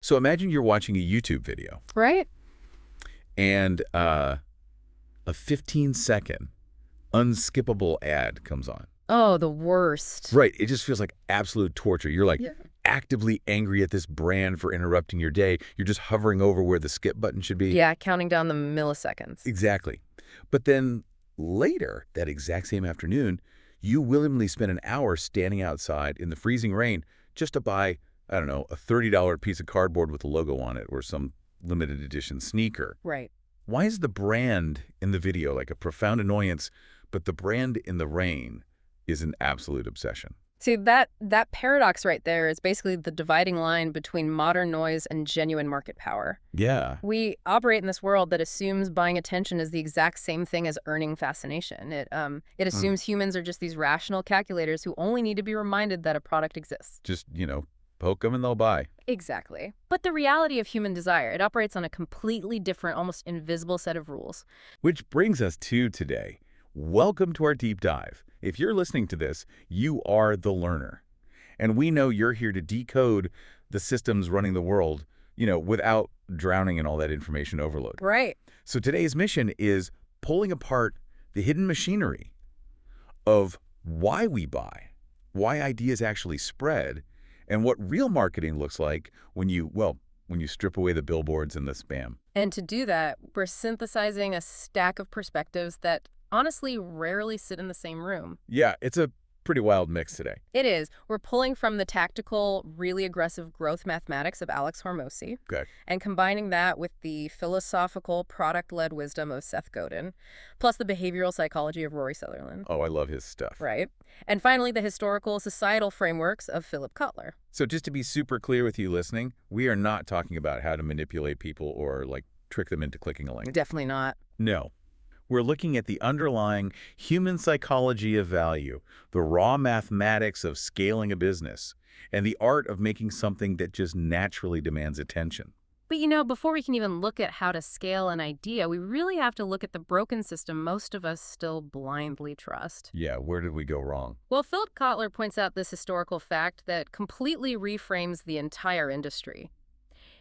So imagine you're watching a YouTube video Right? and a 15-second unskippable ad comes on. Oh, the worst. Right. It just feels like absolute torture. You're like Yeah. actively angry at this brand for interrupting your day. You're just hovering over where the skip button should be. Yeah, counting down the milliseconds. Exactly. But then later, that exact same afternoon, you willingly spend an hour standing outside in the freezing rain just to buy, I don't know, a $30 piece of cardboard with a logo on it or some limited edition sneaker. Right. Why is the brand in the video like a profound annoyance, but the brand in the rain is an absolute obsession? See, that paradox right there is basically the dividing line between modern noise and genuine market power. Yeah. We operate in this world that assumes buying attention is the exact same thing as earning fascination. It assumes humans are just these rational calculators who only need to be reminded that a product exists. Just, poke them and they'll buy. Exactly. But the reality of human desire, it operates on a completely different, almost invisible set of rules. Which brings us to today. Welcome to our deep dive. If you're listening to this, you are the learner. And we know you're here to decode the systems running the world, without drowning in all that information overload. Right. So today's mission is pulling apart the hidden machinery of why we buy, why ideas actually spread, and what real marketing looks like when you strip away the billboards and the spam. And to do that, we're synthesizing a stack of perspectives that honestly rarely sit in the same room. Yeah, it's a pretty wild mix today. It is. We're pulling from the tactical, really aggressive growth mathematics of Alex Hormozi Okay. and combining that with the philosophical, product-led wisdom of Seth Godin, plus the behavioral psychology of Rory Sutherland. Oh, I love his stuff. Right. And finally, the historical, societal frameworks of Philip Kotler. So just to be super clear with you listening, we are not talking about how to manipulate people or, trick them into clicking a link. Definitely not. No. We're looking at the underlying human psychology of value, the raw mathematics of scaling a business, and the art of making something that just naturally demands attention. But before we can even look at how to scale an idea, we really have to look at the broken system most of us still blindly trust. Yeah, where did we go wrong? Well, Philip Kotler points out this historical fact that completely reframes the entire industry.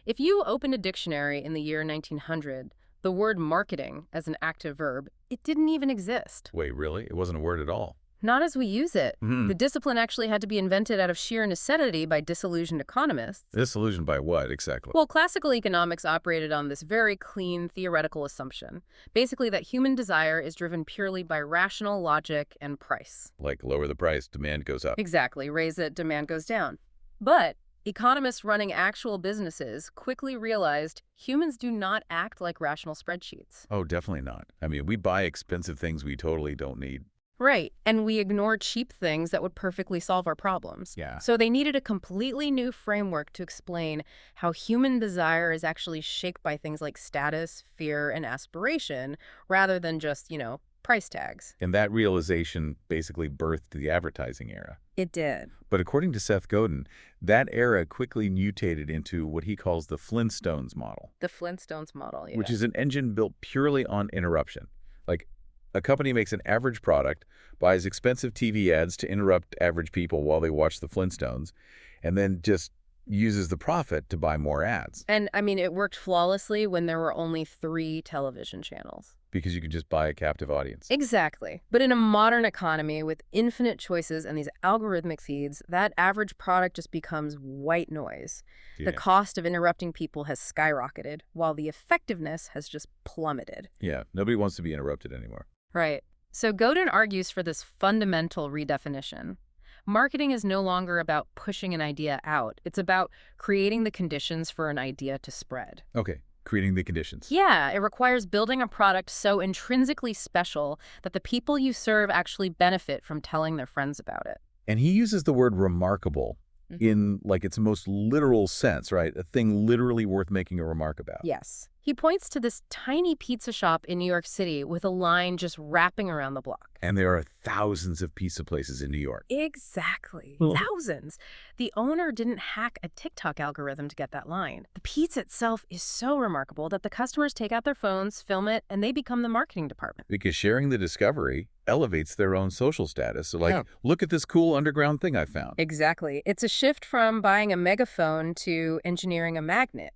If you open a dictionary in the year 1900, the word marketing as an active verb, it didn't even exist. Wait, really? It wasn't a word at all? Not as we use it. Hmm. The discipline actually had to be invented out of sheer necessity by disillusioned economists. Disillusioned by what, exactly? Well, classical economics operated on this very clean theoretical assumption, basically that human desire is driven purely by rational logic and price. Like lower the price, demand goes up. Exactly. Raise it, demand goes down. But economists running actual businesses quickly realized humans do not act like rational spreadsheets. Oh, definitely not. I mean, we buy expensive things we totally don't need. Right. And we ignore cheap things that would perfectly solve our problems. Yeah. So they needed a completely new framework to explain how human desire is actually shaped by things like status, fear, and aspiration, rather than just, price tags. And that realization basically birthed the advertising era. It did. But according to Seth Godin, that era quickly mutated into what he calls the Flintstones model, The Flintstones model, yeah. which is an engine built purely on interruption. Like, a company makes an average product, buys expensive TV ads to interrupt average people while they watch the Flintstones, and then just uses the profit to buy more ads. And, it worked flawlessly when there were only 3 television channels. Because you can just buy a captive audience. Exactly. But in a modern economy with infinite choices and these algorithmic feeds, that average product just becomes white noise. Yeah. The cost of interrupting people has skyrocketed, while the effectiveness has just plummeted. Yeah, nobody wants to be interrupted anymore. Right. So Godin argues for this fundamental redefinition. Marketing is no longer about pushing an idea out. It's about creating the conditions for an idea to spread. Okay, creating the conditions. Yeah, it requires building a product so intrinsically special that the people you serve actually benefit from telling their friends about it. And he uses the word remarkable in its most literal sense, right? A thing literally worth making a remark about. Yes. He points to this tiny pizza shop in New York City with a line just wrapping around the block. And there are thousands of pizza places in New York. Exactly. Well, Thousands. The owner didn't hack a TikTok algorithm to get that line. The pizza itself is so remarkable that the customers take out their phones, film it, and they become the marketing department. because sharing the discovery elevates their own social status. So like, Yeah. look at this cool underground thing I found. Exactly. It's a shift from buying a megaphone to engineering a magnet.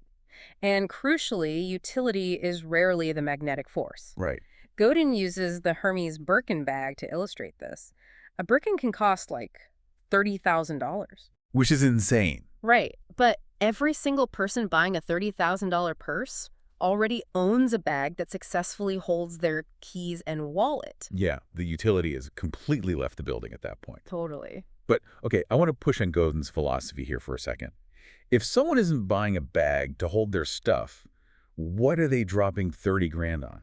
And crucially, utility is rarely the magnetic force. Right. Godin uses the Hermes Birkin bag to illustrate this. A Birkin can cost like $30,000. Which is insane. Right, but every single person buying a $30,000 purse already owns a bag that successfully holds their keys and wallet. Yeah, the utility has completely left the building at that point. Totally. But, okay, I want to push on Godin's philosophy here for a second. If someone isn't buying a bag to hold their stuff, what are they dropping 30 grand on?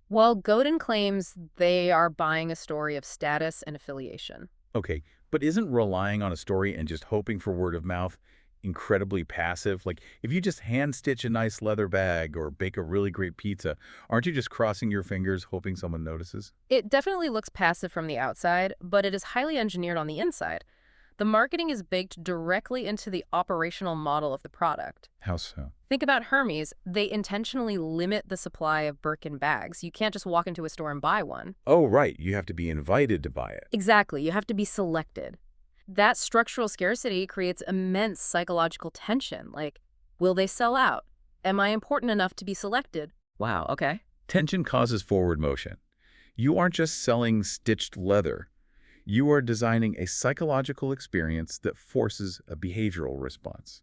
Well, Godin claims they are buying a story of status and affiliation. Okay, but isn't relying on a story and just hoping for word of mouth incredibly passive? Like, if you just hand-stitch a nice leather bag or bake a really great pizza, aren't you just crossing your fingers hoping someone notices? It definitely looks passive from the outside, but it is highly engineered on the inside. The marketing is baked directly into the operational model of the product. How so? Think about Hermes. They intentionally limit the supply of Birkin bags. You can't just walk into a store and buy one. Oh, right. You have to be invited to buy it. Exactly. You have to be selected. That structural scarcity creates immense psychological tension. Like, will they sell out? Am I important enough to be selected? Wow, okay. Tension causes forward motion. You aren't just selling stitched leather. You are designing a psychological experience that forces a behavioral response.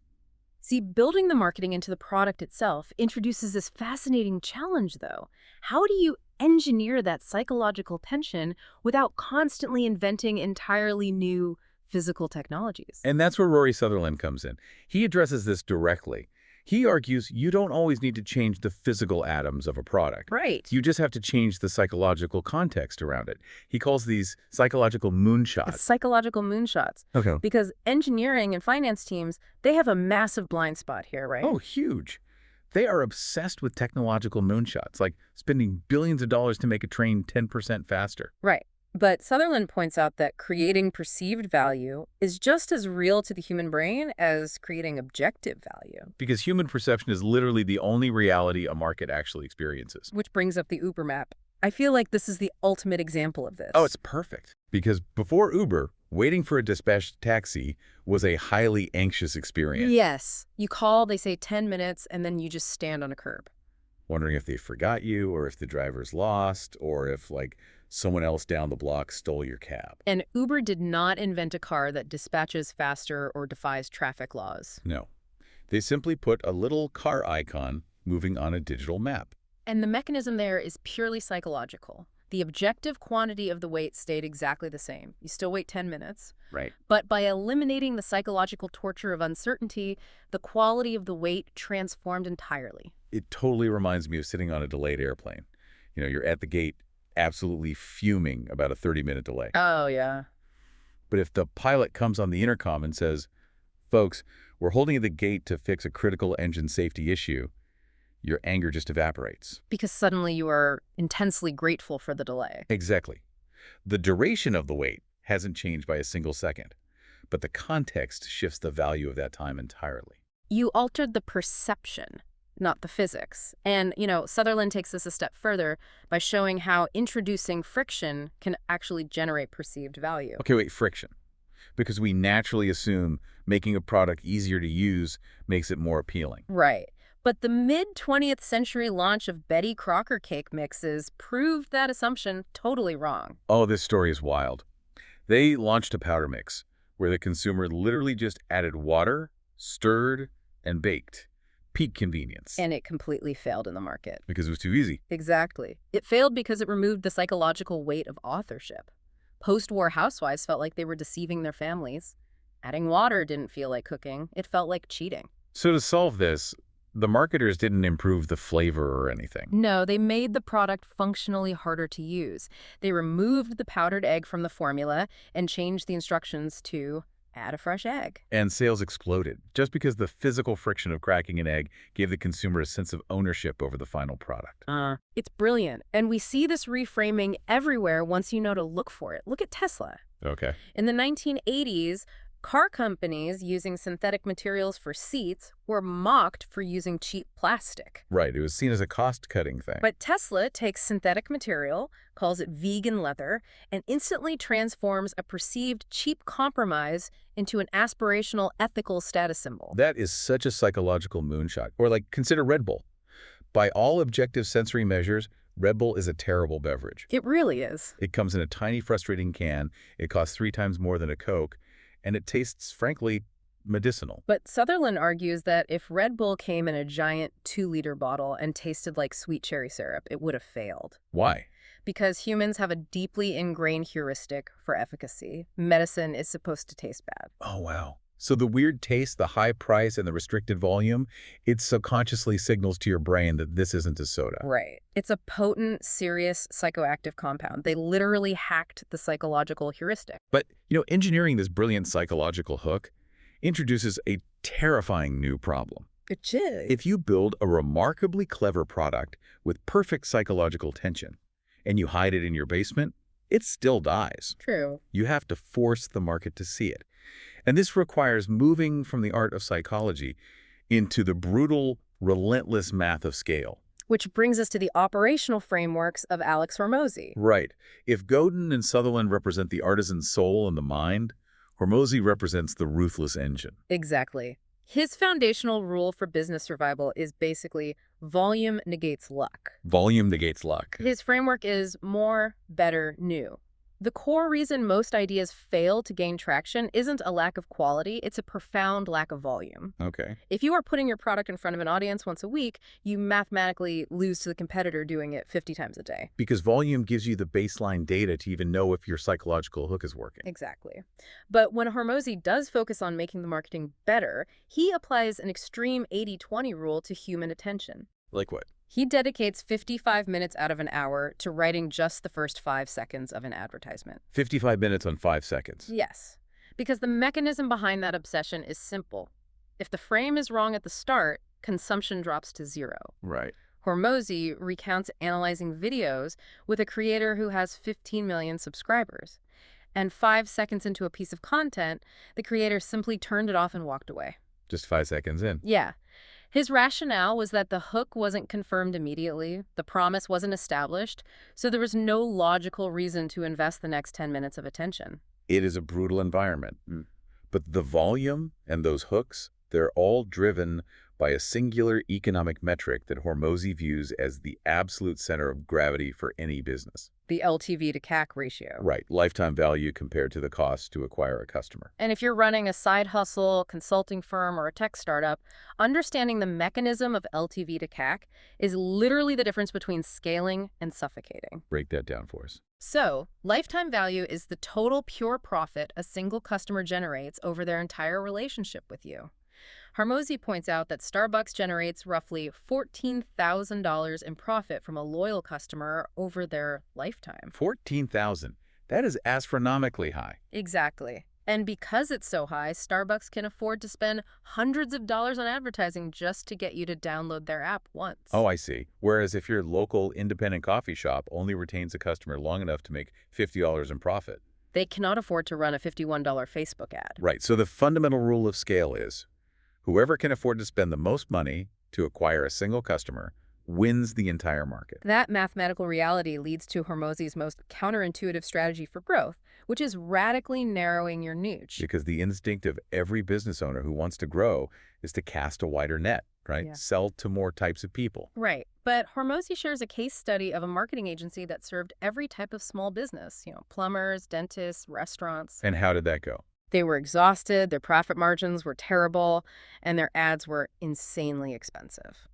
See, building the marketing into the product itself introduces this fascinating challenge, though. How do you engineer that psychological tension without constantly inventing entirely new physical technologies? And that's where Rory Sutherland comes in. He addresses this directly. He argues you don't always need to change the physical atoms of a product. Right. You just have to change the psychological context around it. He calls these psychological moonshots. Psychological moonshots. Okay. Because engineering and finance teams, they have a massive blind spot here, right? Oh, huge. They are obsessed with technological moonshots, like spending billions of dollars to make a train 10% faster. Right. But Sutherland points out that creating perceived value is just as real to the human brain as creating objective value. Because human perception is literally the only reality a market actually experiences. Which brings up the Uber map. I feel like this is the ultimate example of this. Oh, it's perfect. Because before Uber, waiting for a dispatched taxi was a highly anxious experience. Yes. You call, they say 10 minutes, and then you just stand on a curb. Wondering if they forgot you, or if the driver's lost, or if, like, someone else down the block stole your cab. And Uber did not invent a car that dispatches faster or defies traffic laws. No. They simply put a little car icon moving on a digital map. And the mechanism there is purely psychological. The objective quantity of the wait stayed exactly the same. You still wait 10 minutes. Right. But by eliminating the psychological torture of uncertainty, the quality of the wait transformed entirely. It totally reminds me of sitting on a delayed airplane. You know, you're at the gate absolutely fuming about a 30-minute delay. Oh, yeah. But if the pilot comes on the intercom and says, "Folks, we're holding at the gate to fix a critical engine safety issue," your anger just evaporates. Because suddenly you are intensely grateful for the delay. Exactly. The duration of the wait hasn't changed by a single second, but the context shifts the value of that time entirely. You altered the perception, not the physics. And, Sutherland takes this a step further by showing how introducing friction can actually generate perceived value. Okay, wait, friction. Because we naturally assume making a product easier to use makes it more appealing. Right. But the mid-20th century launch of Betty Crocker cake mixes proved that assumption totally wrong. Oh, this story is wild. They launched a powder mix where the consumer literally just added water, stirred, and baked. Peak convenience. And it completely failed in the market. Because it was too easy. Exactly. It failed because it removed the psychological weight of authorship. Post-war housewives felt like they were deceiving their families. Adding water didn't feel like cooking. It felt like cheating. So to solve this, the marketers didn't improve the flavor or anything. No, they made the product functionally harder to use. They removed the powdered egg from the formula and changed the instructions to Add a fresh egg. And sales exploded, just because the physical friction of cracking an egg gave the consumer a sense of ownership over the final product. It's brilliant. And we see this reframing everywhere once you know to look for it. Look at Tesla. Okay. In the 1980s, car companies using synthetic materials for seats were mocked for using cheap plastic. Right, it was seen as a cost-cutting thing. But Tesla takes synthetic material, calls it vegan leather, and instantly transforms a perceived cheap compromise into an aspirational ethical status symbol. That is such a psychological moonshot. Or like, consider Red Bull. By all objective sensory measures, Red Bull is a terrible beverage. It really is. It comes in a tiny, frustrating can, it costs 3 times more than a Coke, and it tastes, frankly, medicinal. But Sutherland argues that if Red Bull came in a giant 2-liter bottle and tasted like sweet cherry syrup, it would have failed. Why? Because humans have a deeply ingrained heuristic for efficacy. Medicine is supposed to taste bad. Oh, wow. So the weird taste, the high price, and the restricted volume, it subconsciously signals to your brain that this isn't a soda. Right. It's a potent, serious psychoactive compound. They literally hacked the psychological heuristic. But, engineering this brilliant psychological hook introduces a terrifying new problem. It is. If you build a remarkably clever product with perfect psychological tension, and you hide it in your basement, it still dies. True. You have to force the market to see it. And this requires moving from the art of psychology into the brutal, relentless math of scale. Which brings us to the operational frameworks of Alex Hormozi. Right. If Godin and Sutherland represent the artisan soul and the mind, Hormozi represents the ruthless engine. Exactly. His foundational rule for business survival is basically volume negates luck. Volume negates luck. His framework is more, better, new. The core reason most ideas fail to gain traction isn't a lack of quality, it's a profound lack of volume. Okay. If you are putting your product in front of an audience once a week, you mathematically lose to the competitor doing it 50 times a day. Because volume gives you the baseline data to even know if your psychological hook is working. Exactly. But when Hormozi does focus on making the marketing better, he applies an extreme 80-20 rule to human attention. Like what? He dedicates 55 minutes out of an hour to writing just the first 5 seconds of an advertisement. 55 minutes on 5 seconds. Yes, because the mechanism behind that obsession is simple. If the frame is wrong at the start, consumption drops to 0. Right. Hormozi recounts analyzing videos with a creator who has 15 million subscribers. And 5 seconds into a piece of content, the creator simply turned it off and walked away. Just 5 seconds in. Yeah. His rationale was that the hook wasn't confirmed immediately, the promise wasn't established, so there was no logical reason to invest the next 10 minutes of attention. It is a brutal environment. But the volume and those hooks, they're all driven by a singular economic metric that Hormozi views as the absolute center of gravity for any business. The LTV to CAC ratio. Right, lifetime value compared to the cost to acquire a customer. And if you're running a side hustle, consulting firm, or a tech startup, understanding the mechanism of LTV to CAC is literally the difference between scaling and suffocating. Break that down for us. So, lifetime value is the total pure profit a single customer generates over their entire relationship with you. Hormozi points out that Starbucks generates roughly $14,000 in profit from a loyal customer over their lifetime. $14,000. That is astronomically high. Exactly. And because it's so high, Starbucks can afford to spend hundreds of dollars on advertising just to get you to download their app once. Oh, I see. Whereas if your local independent coffee shop only retains a customer long enough to make $50 in profit. They cannot afford to run a $51 Facebook ad. Right. So the fundamental rule of scale is whoever can afford to spend the most money to acquire a single customer wins the entire market. That mathematical reality leads to Hormozi's most counterintuitive strategy for growth, which is radically narrowing your niche. Because the instinct of every business owner who wants to grow is to cast a wider net, right? Yeah. Sell to more types of people. Right. But Hormozi shares a case study of a marketing agency that served every type of small business, plumbers, dentists, restaurants. And how did that go? They were exhausted, their profit margins were terrible, and their ads were insanely expensive.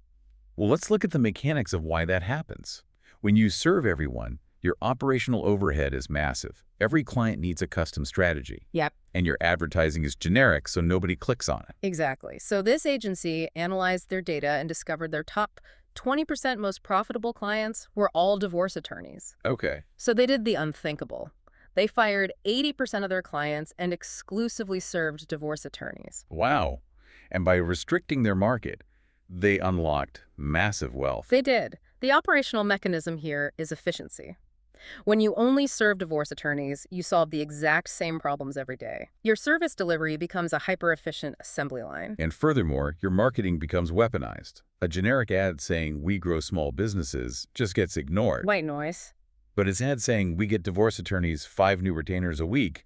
Well, let's look at the mechanics of why that happens. When you serve everyone, your operational overhead is massive. Every client needs a custom strategy. Yep. And your advertising is generic, so nobody clicks on it. Exactly. So this agency analyzed their data and discovered their top 20% most profitable clients were all divorce attorneys. Okay. So they did the unthinkable. They fired 80% of their clients and exclusively served divorce attorneys. Wow. And by restricting their market, they unlocked massive wealth. They did. The operational mechanism here is efficiency. When you only serve divorce attorneys, you solve the exact same problems every day. Your service delivery becomes a hyper-efficient assembly line. And furthermore, your marketing becomes weaponized. A generic ad saying, "We grow small businesses," just gets ignored. White noise. But an ad saying, "We get divorce attorneys 5 new retainers a week,"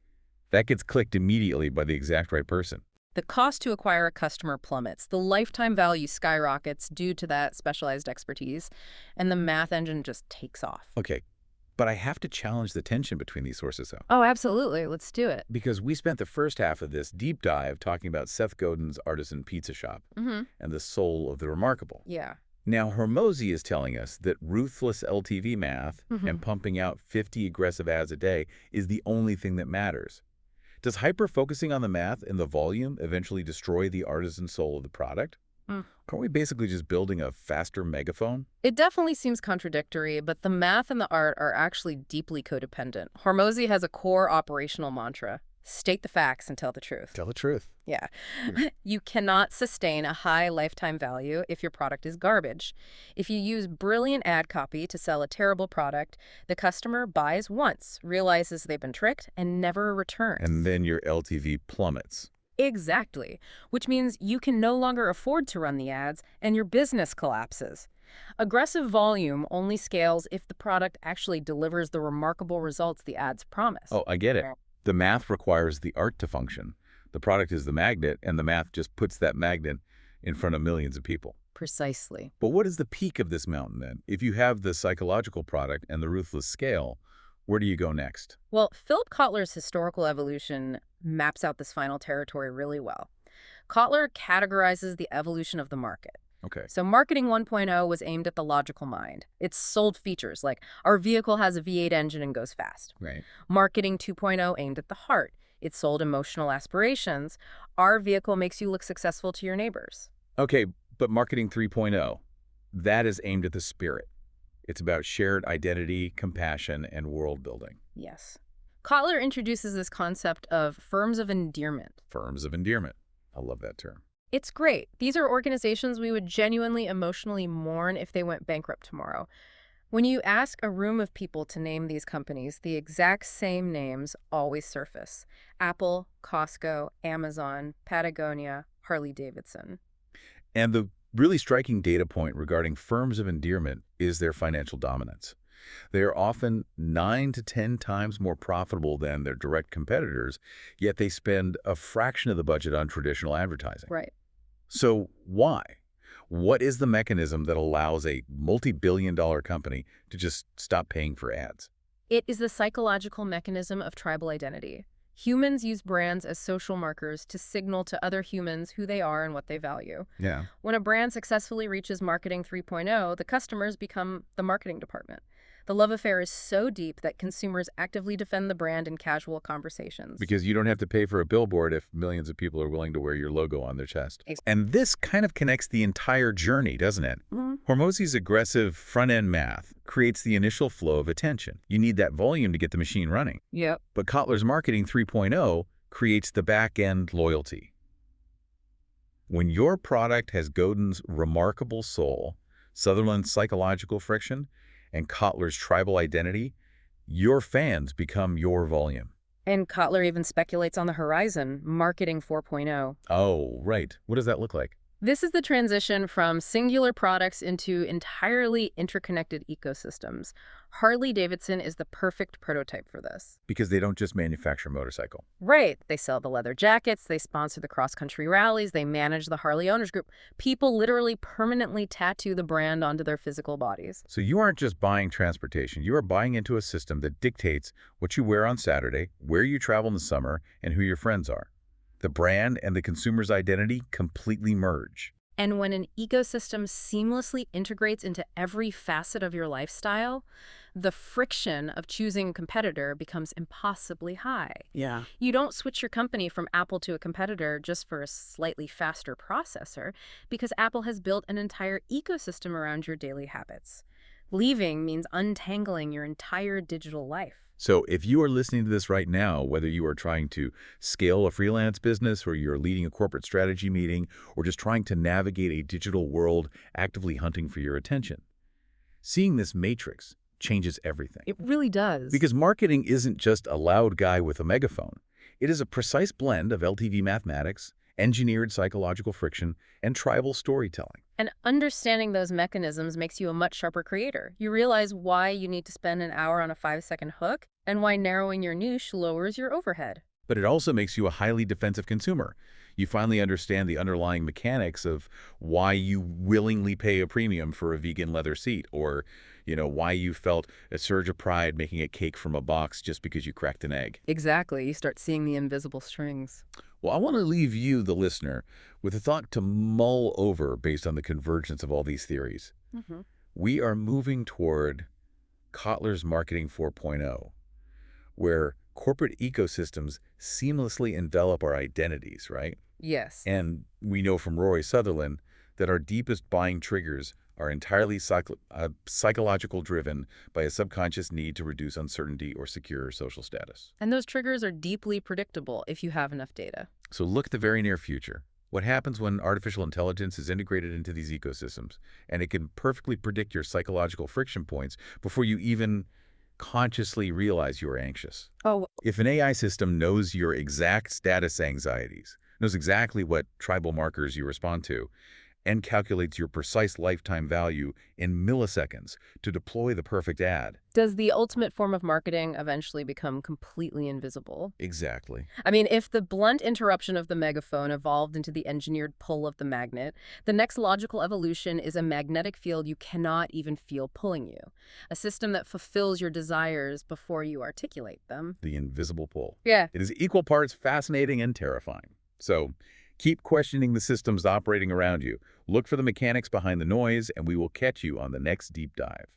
that gets clicked immediately by the exact right person. The cost to acquire a customer plummets. The lifetime value skyrockets due to that specialized expertise, and the math engine just takes off. Okay, but I have to challenge the tension between these sources, though. Oh, absolutely. Let's do it. Because we spent the first half of this deep dive talking about Seth Godin's artisan pizza shop and the soul of the remarkable. Yeah. Now, Hormozi is telling us that ruthless LTV math and pumping out 50 aggressive ads a day is the only thing that matters. Does hyper-focusing on the math and the volume eventually destroy the artisan soul of the product? Aren't we basically just building a faster megaphone? It definitely seems contradictory, but the math and the art are actually deeply codependent. Hormozi has a core operational mantra: state the facts and tell the truth. Tell the truth. Yeah. You cannot sustain a high lifetime value if your product is garbage. If you use brilliant ad copy to sell a terrible product, the customer buys once, realizes they've been tricked, and never returns. And then your LTV plummets. Exactly, which means you can no longer afford to run the ads and your business collapses. Aggressive volume only scales if the product actually delivers the remarkable results the ads promise. Oh, I get it. The math requires the art to function. The product is the magnet, and the math just puts that magnet in front of millions of people. Precisely. But what is the peak of this mountain, then? If you have the psychological product and the ruthless scale, where do you go next? Well, Philip Kotler's historical evolution maps out this final territory really well. Kotler categorizes the evolution of the market. Okay. So Marketing 1.0 was aimed at the logical mind. It sold features like, our vehicle has a V8 engine and goes fast. Right. Marketing 2.0 aimed at the heart. It sold emotional aspirations. Our vehicle makes you look successful to your neighbors. Okay, but Marketing 3.0, that is aimed at the spirit. It's about shared identity, compassion, and world building. Yes. Kotler introduces this concept of firms of endearment. Firms of endearment. I love that term. It's great. These are organizations we would genuinely emotionally mourn if they went bankrupt tomorrow. When you ask a room of people to name these companies, the exact same names always surface: Apple, Costco, Amazon, Patagonia, Harley-Davidson. And the really striking data point regarding firms of endearment is their financial dominance. They are often 9 to 10 times more profitable than their direct competitors, yet they spend a fraction of the budget on traditional advertising. Right. So why? What is the mechanism that allows a multi-billion-dollar company to just stop paying for ads? It is the psychological mechanism of tribal identity. Humans use brands as social markers to signal to other humans who they are and what they value. Yeah. When a brand successfully reaches Marketing 3.0, the customers become the marketing department. The love affair is so deep that consumers actively defend the brand in casual conversations. Because you don't have to pay for a billboard if millions of people are willing to wear your logo on their chest. And this kind of connects the entire journey, doesn't it? Hormozi's aggressive front-end math creates the initial flow of attention. You need that volume to get the machine running. Yep. But Kotler's Marketing 3.0 creates the back-end loyalty. When your product has Godin's remarkable soul, Sutherland's psychological friction, and Kotler's tribal identity, your fans become your volume. And Kotler even speculates on the horizon, Marketing 4.0. Oh, right. What does that look like? This is the transition from singular products into entirely interconnected ecosystems. Harley-Davidson is the perfect prototype for this. Because they don't just manufacture a motorcycle. Right. They sell the leather jackets, they sponsor the cross-country rallies, they manage the Harley Owners Group. People literally permanently tattoo the brand onto their physical bodies. So you aren't just buying transportation, you are buying into a system that dictates what you wear on Saturday, where you travel in the summer, and who your friends are. The brand and the consumer's identity completely merge. And when an ecosystem seamlessly integrates into every facet of your lifestyle, the friction of choosing a competitor becomes impossibly high. Yeah. You don't switch your company from Apple to a competitor just for a slightly faster processor, because Apple has built an entire ecosystem around your daily habits. Leaving means untangling your entire digital life. So if you are listening to this right now, whether you are trying to scale a freelance business or you're leading a corporate strategy meeting or just trying to navigate a digital world actively hunting for your attention, seeing this matrix changes everything. It really does. Because marketing isn't just a loud guy with a megaphone. It is a precise blend of LTV mathematics, engineered psychological friction, and tribal storytelling. And understanding those mechanisms makes you a much sharper creator. You realize why you need to spend an hour on a 5-second hook and why narrowing your niche lowers your overhead. But it also makes you a highly defensive consumer. You finally understand the underlying mechanics of why you willingly pay a premium for a vegan leather seat, or, why you felt a surge of pride making a cake from a box just because you cracked an egg. Exactly. You start seeing the invisible strings. Well, I want to leave you, the listener, with a thought to mull over based on the convergence of all these theories. We are moving toward Kotler's Marketing 4.0, where corporate ecosystems seamlessly envelop our identities, right? Yes. And we know from Rory Sutherland that our deepest buying triggers are entirely psychological driven by a subconscious need to reduce uncertainty or secure social status. And those triggers are deeply predictable if you have enough data. So look at the very near future. What happens when artificial intelligence is integrated into these ecosystems, and it can perfectly predict your psychological friction points before you even consciously realize you are anxious. Oh, If an AI system knows your exact status anxieties, knows exactly what tribal markers you respond to, and calculates your precise lifetime value in milliseconds to deploy the perfect ad. does the ultimate form of marketing eventually become completely invisible? Exactly. I mean, if the blunt interruption of the megaphone evolved into the engineered pull of the magnet, the next logical evolution is a magnetic field you cannot even feel pulling you. A system that fulfills your desires before you articulate them. The invisible pull. Yeah. It is equal parts fascinating and terrifying. So keep questioning the systems operating around you. Look for the mechanics behind the noise, and we will catch you on the next deep dive.